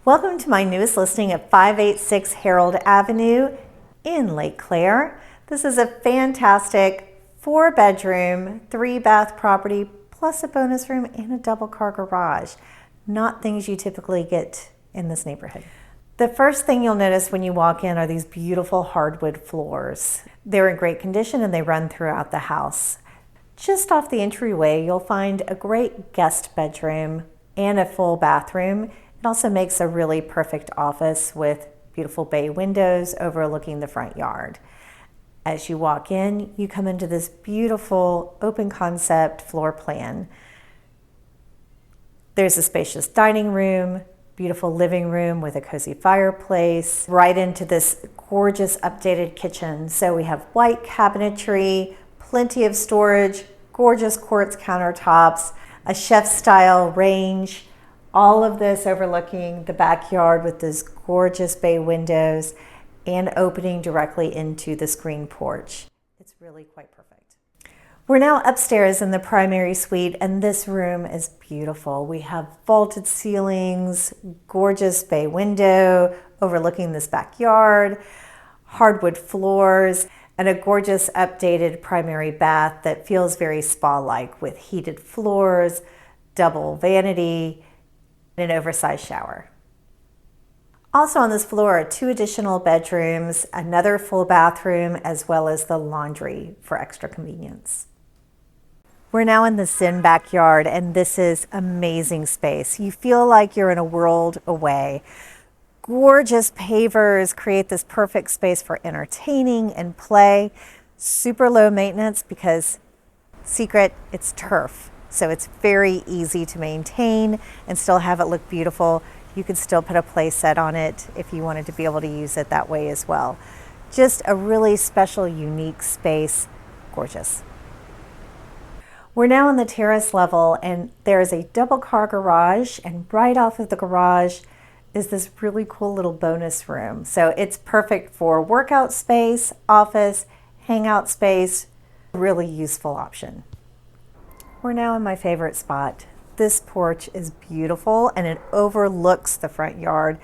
Welcome to my newest listing at 586 Harold Avenue in Lake Claire. This is a fantastic 4-bedroom, 3-bath property plus a bonus room and a double-car garage. Not things you typically get in this neighborhood. The first thing you'll notice when you walk in are these beautiful hardwood floors. They're in great condition and they run throughout the house. Just off the entryway, you'll find a great guest bedroom and a full bathroom. It also makes a really perfect office with beautiful bay windows overlooking the front yard. As you walk in, you come into this beautiful open concept floor plan. There's a spacious dining room, beautiful living room with a cozy fireplace, right into this gorgeous updated kitchen. So we have white cabinetry, plenty of storage, gorgeous quartz countertops, a chef-style range, all of this overlooking the backyard with those gorgeous bay windows and opening directly into the screen porch. It's really quite perfect. We're now upstairs in the primary suite, and this room is beautiful. We have vaulted ceilings, gorgeous bay window overlooking this backyard, hardwood floors, and a gorgeous updated primary bath that feels very spa-like with heated floors, double vanity, and an oversized shower. Also on this floor are 2 additional bedrooms, another full bathroom, as well as the laundry for extra convenience. We're now in the Zen backyard, and this is amazing space. You feel like you're in a world away. Gorgeous pavers create this perfect space for entertaining and play. Super low maintenance because, secret, it's turf. So it's very easy to maintain and still have it look beautiful. You could still put a play set on it if you wanted to be able to use it that way as well. Just a really special, unique space. Gorgeous. We're now on the terrace level, and there is a double-car garage, and right off of the garage is this really cool little bonus room. So it's perfect for workout space, office, hangout space, really useful option. We're now in my favorite spot. This porch is beautiful and it overlooks the front yard.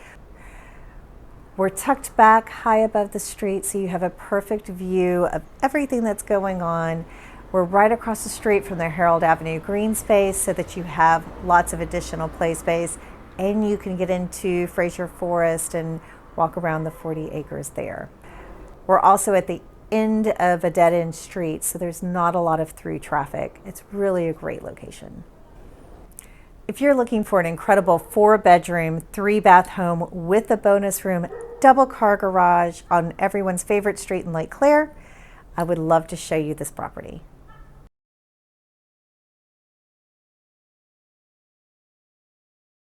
We're tucked back high above the street, so you have a perfect view of everything that's going on. We're right across the street from the Harold Avenue green space so that you have lots of additional play space, and you can get into Fraser Forest and walk around the 40 acres there. We're also at the end of a dead-end street, so there's not a lot of through traffic. It's really a great location. If you're looking for an incredible 4-bedroom, 3-bath home with a bonus room, double-car garage on everyone's favorite street in Lake Claire, I would love to show you this property.